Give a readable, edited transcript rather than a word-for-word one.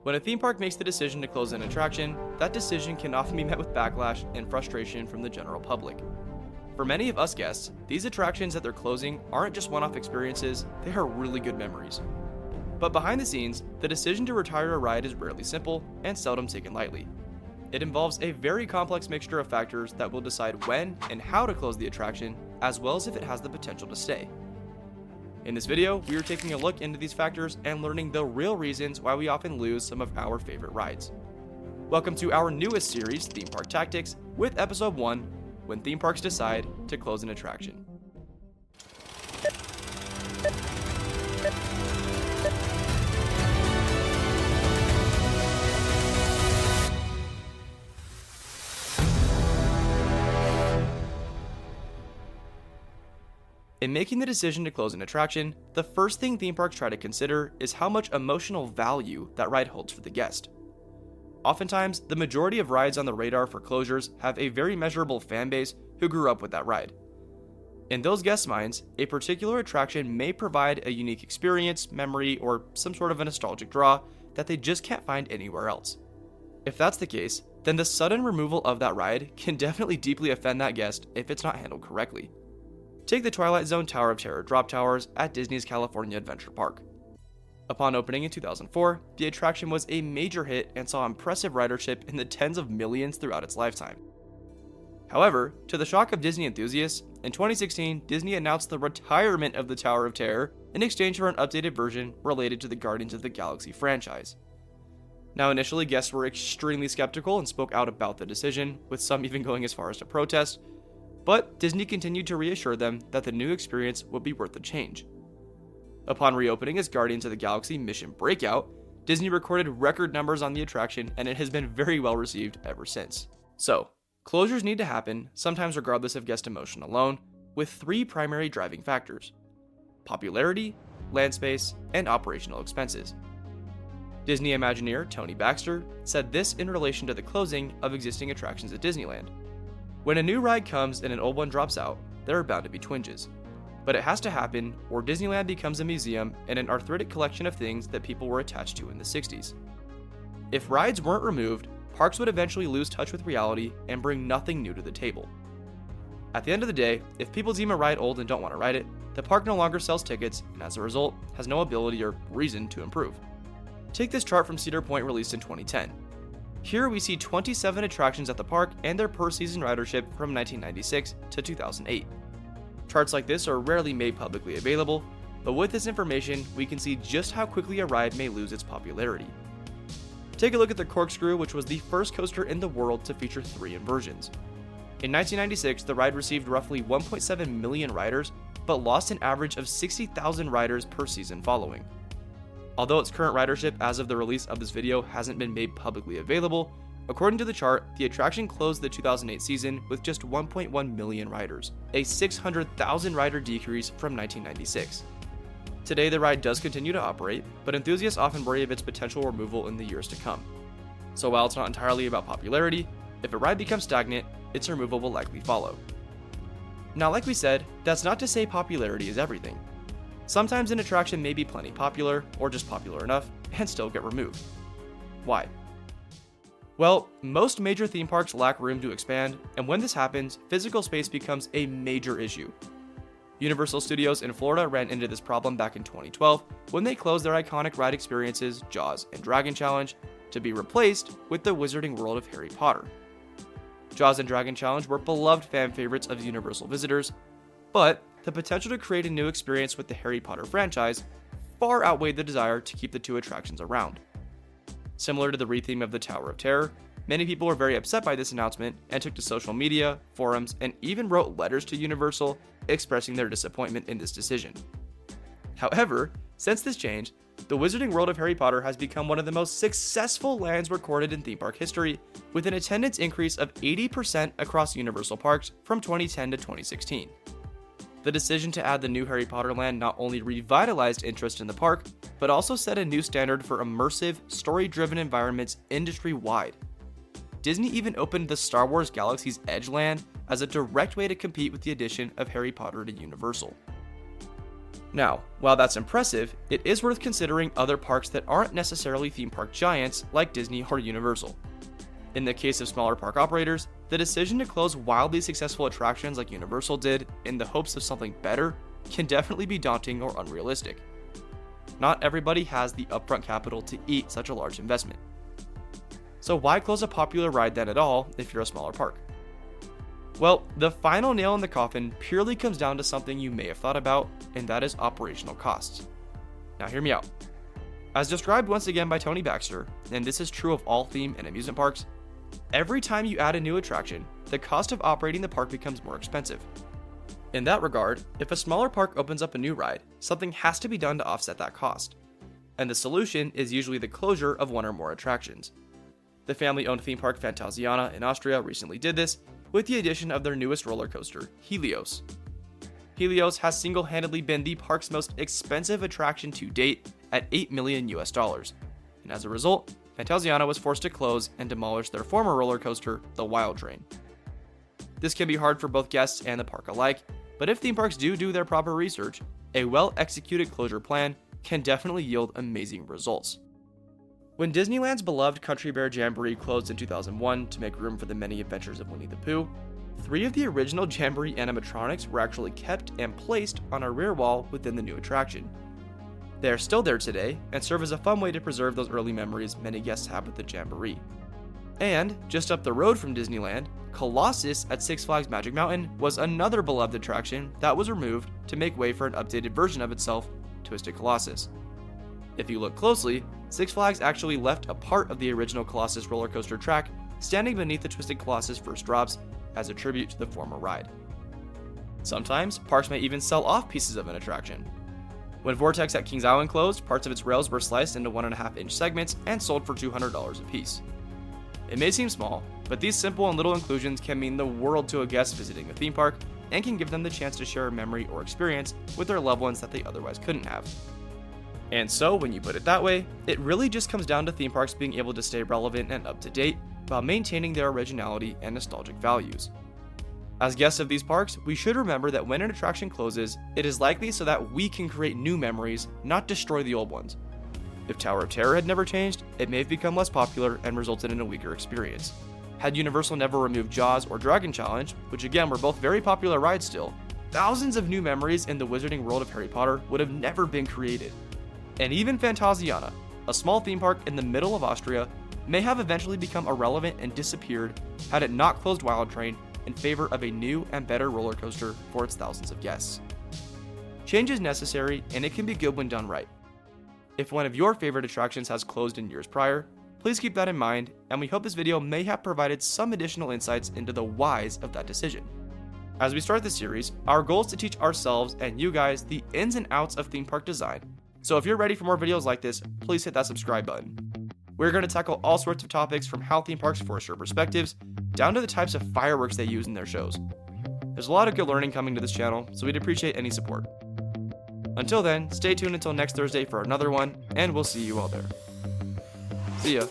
When a theme park makes the decision to close an attraction, that decision can often be met with backlash and frustration from the general public. For many of us guests, these attractions that they're closing aren't just one-off experiences, they are really good memories. But behind the scenes, the decision to retire a ride is rarely simple and seldom taken lightly. It involves a very complex mixture of factors that will decide when and how to close the attraction, as well as if it has the potential to stay. In this video, we are taking a look into these factors and learning the real reasons why we often lose some of our favorite rides. Welcome to our newest series, Theme Park Tactics, with episode 1, when theme parks decide to close an attraction. In making the decision to close an attraction, the first thing theme parks try to consider is how much emotional value that ride holds for the guest. Oftentimes, the majority of rides on the radar for closures have a very measurable fan base who grew up with that ride. In those guests' minds, a particular attraction may provide a unique experience, memory, or some sort of a nostalgic draw that they just can't find anywhere else. If that's the case, then the sudden removal of that ride can definitely deeply offend that guest if it's not handled correctly. Take the Twilight Zone Tower of Terror drop towers at Disney's California Adventure Park. Upon opening in 2004, the attraction was a major hit and saw impressive ridership in the tens of millions throughout its lifetime. However, to the shock of Disney enthusiasts, in 2016, Disney announced the retirement of the Tower of Terror in exchange for an updated version related to the Guardians of the Galaxy franchise. Now, initially, guests were extremely skeptical and spoke out about the decision, with some even going as far as to protest, but Disney continued to reassure them that the new experience would be worth the change. Upon reopening as Guardians of the Galaxy Mission Breakout, Disney recorded record numbers on the attraction, and it has been very well received ever since. So, closures need to happen, sometimes regardless of guest emotion alone, with 3 primary driving factors: popularity, land space, and operational expenses. Disney Imagineer Tony Baxter said this in relation to the closing of existing attractions at Disneyland. When a new ride comes and an old one drops out, there are bound to be twinges. But it has to happen, or Disneyland becomes a museum and an arthritic collection of things that people were attached to in the 60s. If rides weren't removed, parks would eventually lose touch with reality and bring nothing new to the table. At the end of the day, if people deem a ride old and don't want to ride it, the park no longer sells tickets and as a result, has no ability or reason to improve. Take this chart from Cedar Point released in 2010. Here we see 27 attractions at the park and their per-season ridership from 1996 to 2008. Charts like this are rarely made publicly available, but with this information, we can see just how quickly a ride may lose its popularity. Take a look at the Corkscrew, which was the first coaster in the world to feature 3 inversions. In 1996, the ride received roughly 1.7 million riders, but lost an average of 60,000 riders per season following. Although its current ridership as of the release of this video hasn't been made publicly available, according to the chart, the attraction closed the 2008 season with just 1.1 million riders, a 600,000 rider decrease from 1996. Today, the ride does continue to operate, but enthusiasts often worry of its potential removal in the years to come. So while it's not entirely about popularity, if a ride becomes stagnant, its removal will likely follow. Now, like we said, that's not to say popularity is everything. Sometimes an attraction may be plenty popular, or just popular enough, and still get removed. Why? Well, most major theme parks lack room to expand, and when this happens, physical space becomes a major issue. Universal Studios in Florida ran into this problem back in 2012 when they closed their iconic ride experiences, Jaws and Dragon Challenge, to be replaced with the Wizarding World of Harry Potter. Jaws and Dragon Challenge were beloved fan favorites of Universal visitors, but the potential to create a new experience with the Harry Potter franchise far outweighed the desire to keep the 2 attractions around. Similar to the retheme of the Tower of Terror, many people were very upset by this announcement and took to social media, forums, and even wrote letters to Universal expressing their disappointment in this decision. However, since this change, the Wizarding World of Harry Potter has become one of the most successful lands recorded in theme park history, with an attendance increase of 80% across Universal parks from 2010 to 2016. The decision to add the new Harry Potter land not only revitalized interest in the park, but also set a new standard for immersive, story-driven environments industry-wide. Disney even opened the Star Wars Galaxy's Edge land as a direct way to compete with the addition of Harry Potter to Universal. Now, while that's impressive, it is worth considering other parks that aren't necessarily theme park giants like Disney or Universal. In the case of smaller park operators, the decision to close wildly successful attractions like Universal did in the hopes of something better can definitely be daunting or unrealistic. Not everybody has the upfront capital to eat such a large investment. So why close a popular ride then at all if you're a smaller park? Well, the final nail in the coffin purely comes down to something you may have thought about, and that is operational costs. Now hear me out. As described once again by Tony Baxter, and this is true of all theme and amusement parks, every time you add a new attraction, the cost of operating the park becomes more expensive. In that regard, if a smaller park opens up a new ride, something has to be done to offset that cost. And the solution is usually the closure of one or more attractions. The family-owned theme park Phantasiana in Austria recently did this with the addition of their newest roller coaster, Helios. Helios has single-handedly been the park's most expensive attraction to date at $8 million US. And as a result, Phantasiana was forced to close and demolish their former roller coaster, the Wild Train. This can be hard for both guests and the park alike, but if theme parks do their proper research, a well-executed closure plan can definitely yield amazing results. When Disneyland's beloved Country Bear Jamboree closed in 2001 to make room for the many adventures of Winnie the Pooh, 3 of the original Jamboree animatronics were actually kept and placed on a rear wall within the new attraction. They are still there today and serve as a fun way to preserve those early memories many guests have with the Jamboree. And, just up the road from Disneyland, Colossus at Six Flags Magic Mountain was another beloved attraction that was removed to make way for an updated version of itself, Twisted Colossus. If you look closely, Six Flags actually left a part of the original Colossus roller coaster track standing beneath the Twisted Colossus first drops as a tribute to the former ride. Sometimes, parks may even sell off pieces of an attraction. When Vortex at Kings Island closed, parts of its rails were sliced into 1.5-inch segments and sold for $200 a piece. It may seem small, but these simple and little inclusions can mean the world to a guest visiting a theme park and can give them the chance to share a memory or experience with their loved ones that they otherwise couldn't have. And so, when you put it that way, it really just comes down to theme parks being able to stay relevant and up to date while maintaining their originality and nostalgic values. As guests of these parks, we should remember that when an attraction closes, it is likely so that we can create new memories, not destroy the old ones. If Tower of Terror had never changed, it may have become less popular and resulted in a weaker experience. Had Universal never removed Jaws or Dragon Challenge, which again were both very popular rides still, thousands of new memories in the wizarding world of Harry Potter would have never been created. And even Phantasiana, a small theme park in the middle of Austria, may have eventually become irrelevant and disappeared had it not closed Wild Train in favor of a new and better roller coaster for its thousands of guests. Change is necessary, and it can be good when done right. If one of your favorite attractions has closed in years prior, please keep that in mind, and we hope this video may have provided some additional insights into the whys of that decision. As we start this series, our goal is to teach ourselves and you guys the ins and outs of theme park design, so if you're ready for more videos like this, please hit that subscribe button. We're going to tackle all sorts of topics from how theme parks force your perspectives, down to the types of fireworks they use in their shows. There's a lot of good learning coming to this channel, so we'd appreciate any support. Until then, stay tuned until next Thursday for another one, and we'll see you all there. See ya.